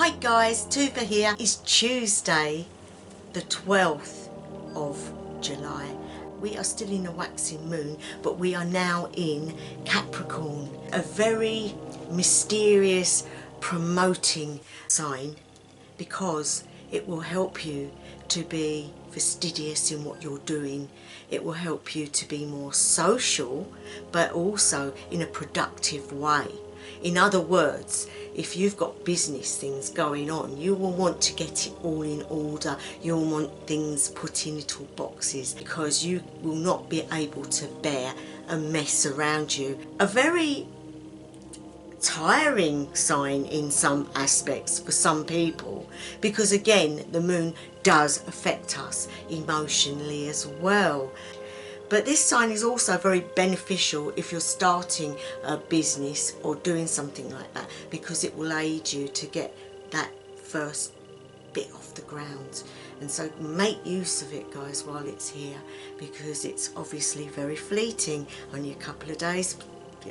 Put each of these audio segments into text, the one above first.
Hi guys, Tuva here. It's Tuesday the 12th of July. We are still in a waxing moon, but we are now in Capricorn, a very mysterious promoting sign, because it will help you to be fastidious in what you're doing. It will help you to be more social, but also in a productive way. In other words, if you've got business things going on, you will want to get it all in order. You'll want things put in little boxes, because you will not be able to bear a mess around you. A very tiring sign in some aspects for some people, because again, the moon does affect us emotionally as well. But this sign is also very beneficial if you're starting a business or doing something like that, because it will aid you to get that first bit off the ground. And so make use of it, guys, while it's here, because it's obviously very fleeting, only a couple of days,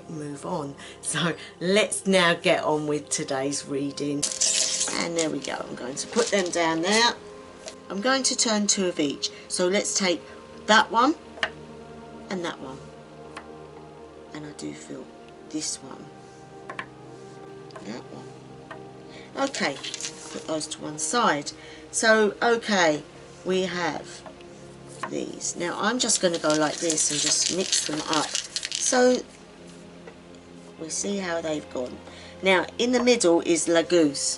move on. So let's now get on with today's reading. And there we go. I'm going to put them down there. I'm going to turn two of each. So let's take that one and that one, and I do feel this one, that one. Okay, put those to one side. So okay, we have these. Now I'm just going to go like this and just mix them up, so we'll see how they've gone. Now in the middle is La Goose.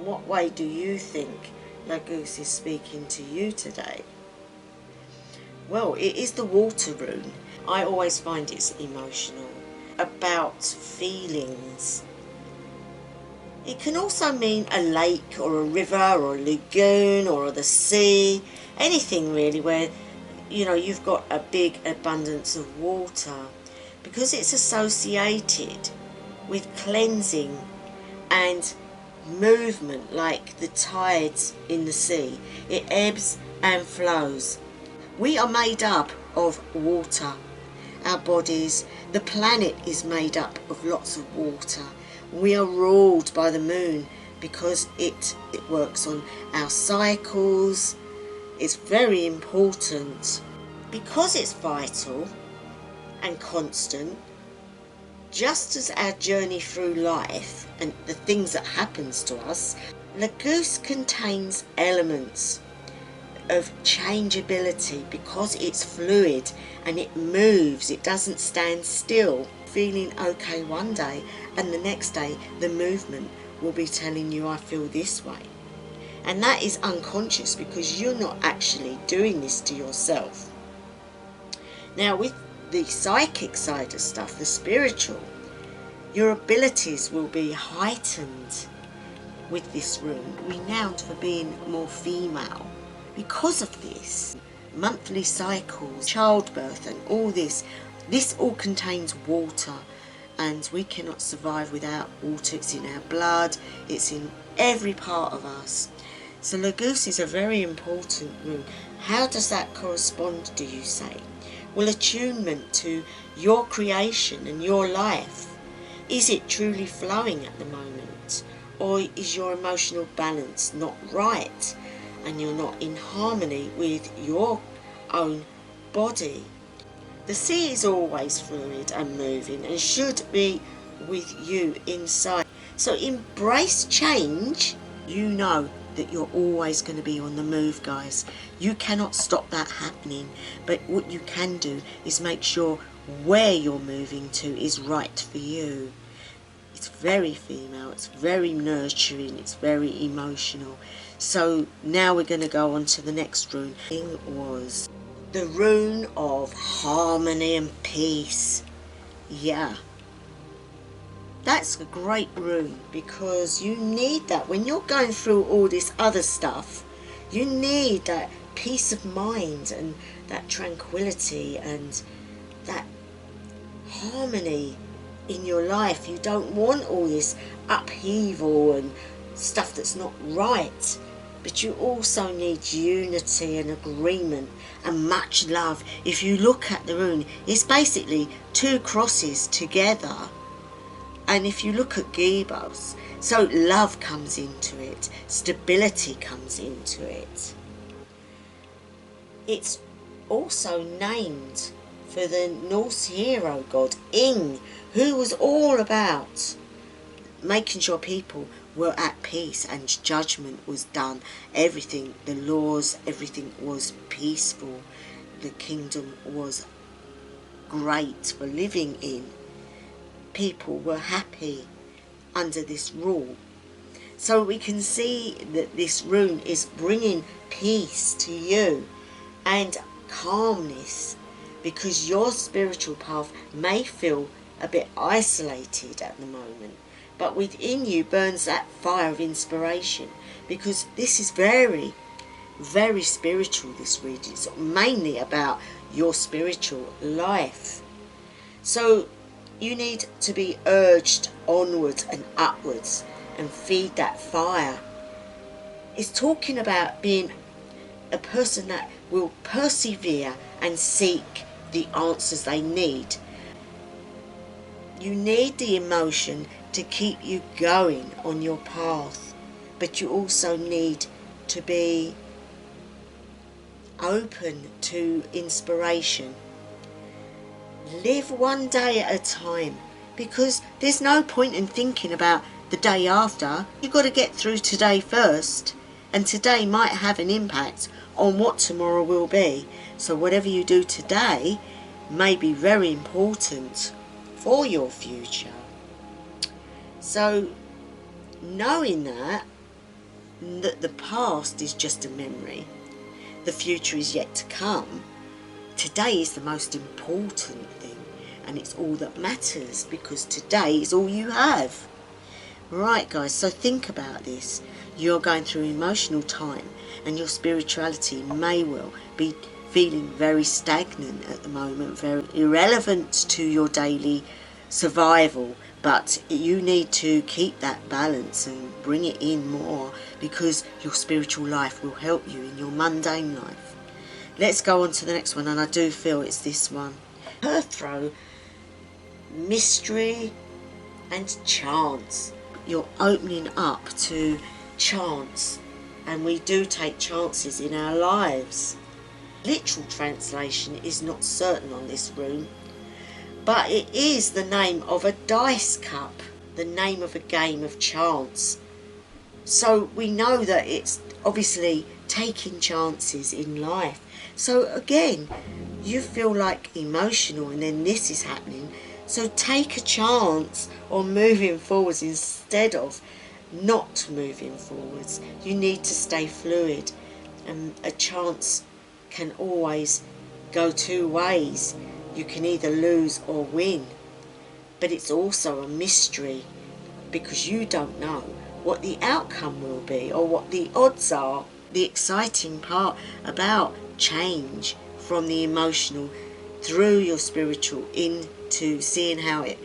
What way do you think La Goose is speaking to you today? Well, it is the water rune. I always find it's emotional, about feelings. It can also mean a lake or a river or a lagoon or the sea, anything really where, you know, you've got a big abundance of water, because it's associated with cleansing and movement, like the tides in the sea. It ebbs and flows. We are made up of water, our bodies. The planet is made up of lots of water. We are ruled by the moon because it works on our cycles. It's very important. Because it's vital and constant, just as our journey through life and the things that happens to us, La Goose contains elements of changeability, because it's fluid and it moves. It doesn't stand still. Feeling okay one day and the next day the movement will be telling you, I feel this way. And that is unconscious, because you're not actually doing this to yourself. Now with the psychic side of stuff, the spiritual, your abilities will be heightened with this rune, renowned for being more female. Because of this, monthly cycles, childbirth and all this all contains water, and we cannot survive without water. It's in our blood, it's in every part of us. So La Goose is a very important rune. How does that correspond, do you say? Well, attunement to your creation and your life. Is it truly flowing at the moment? Or is your emotional balance not right, and you're not in harmony with your own body? The sea is always fluid and moving and should be with you inside. So embrace change. You know that you're always going to be on the move, guys. You cannot stop that happening, but what you can do is make sure where you're moving to is right for you. It's very female, it's very nurturing, it's very emotional. So now we're going to go on to the next rune. It was the rune of harmony and peace. Yeah, that's a great rune, because you need that when you're going through all this other stuff. You need that peace of mind and that tranquility and that harmony in your life. You don't want all this upheaval and stuff that's not right, but you also need unity and agreement and much love. If you look at the rune, it's basically two crosses together, and if you look at Gibos, So love comes into it, stability comes into it. It's also named for the Norse hero god Ing, who was all about making sure people were at peace and judgment was done. Everything, the laws, everything was peaceful. The kingdom was great for living in. People were happy under this rule. So we can see that this rune is bringing peace to you and calmness, because your spiritual path may feel a bit isolated at the moment, but within you burns that fire of inspiration, because this is very, very spiritual, this reading. It's mainly about your spiritual life. So you need to be urged onwards and upwards and feed that fire. It's talking about being a person that will persevere and seek the answers they need. You need the emotion to keep you going on your path, but you also need to be open to inspiration. Live one day at a time, because there's no point in thinking about the day after. You've got to get through today first, and today might have an impact on what tomorrow will be. So whatever you do today may be very important for your future. So knowing that the past is just a memory, the future is yet to come, today is the most important thing, and it's all that matters, because today is all you have. Right guys, so think about this. You're going through emotional time, and your spirituality may well be feeling very stagnant at the moment, very irrelevant to your daily survival, but you need to keep that balance and bring it in more, because your spiritual life will help you in your mundane life. Let's go on to the next one, and I do feel it's this one. Earthrow, mystery and chance. You're opening up to chance, and we do take chances in our lives. Literal translation is not certain on this rune, but it is the name of a dice cup, the name of a game of chance. So we know that it's obviously taking chances in life. So again, you feel like emotional, and then this is happening. So take a chance on moving forwards instead of not moving forwards. You need to stay fluid, and a chance can always go two ways. You can either lose or win, but it's also a mystery, because you don't know what the outcome will be or what the odds are. The exciting part about change from the emotional through your spiritual into seeing how it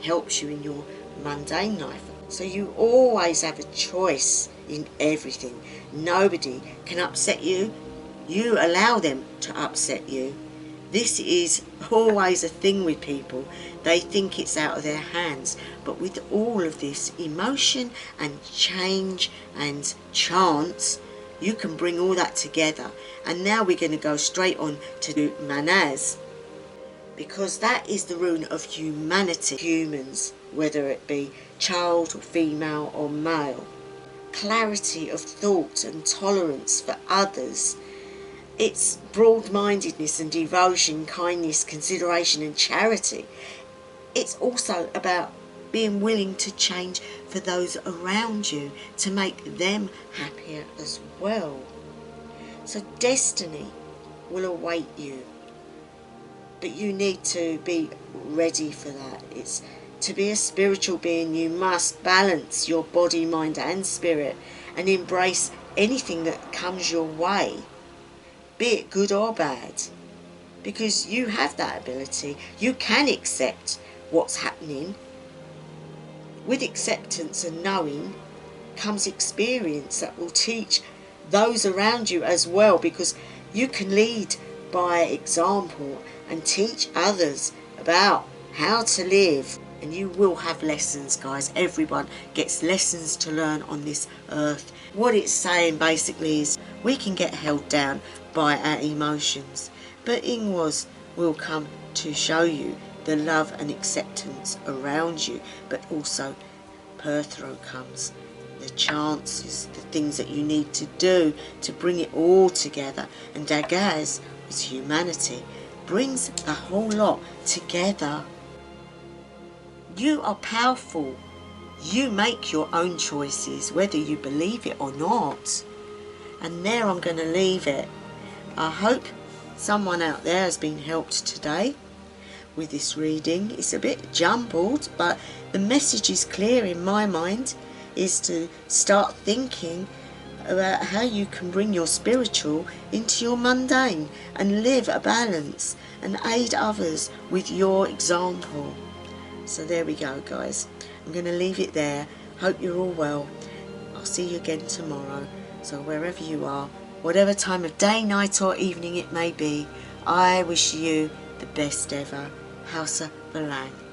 helps you in your mundane life. So you always have a choice in everything. Nobody can upset you. You allow them to upset you. This is always a thing with people. They think it's out of their hands. But with all of this emotion and change and chance, you can bring all that together. And now we're going to go straight on to Manaz, because that is the rune of humanity. Humans, whether it be child or female or male. Clarity of thought and tolerance for others. It's broad-mindedness and devotion, kindness, consideration and charity. It's also about being willing to change for those around you to make them happier as well. So destiny will await you, but you need to be ready for that. It's to be a spiritual being, you must balance your body, mind and spirit, and embrace anything that comes your way, be it good or bad, because you have that ability. You can accept what's happening. With acceptance and knowing comes experience that will teach those around you as well, because you can lead by example and teach others about how to live. And you will have lessons, guys. Everyone gets lessons to learn on this earth. What it's saying basically is we can get held down by our emotions, but Ingwas will come to show you the love and acceptance around you. But also Perthro comes, the chances, the things that you need to do to bring it all together. And Dagaz, is humanity, brings the whole lot together. You are powerful. You make your own choices, whether you believe it or not. And there I'm going to leave it. I hope someone out there has been helped today with this reading. It's a bit jumbled, but the message is clear in my mind, is to start thinking about how you can bring your spiritual into your mundane and live a balance and aid others with your example. So there we go, guys. I'm going to leave it there. Hope you're all well. I'll see you again tomorrow. So wherever you are, whatever time of day, night or evening it may be, I wish you the best ever. Hausa Belang.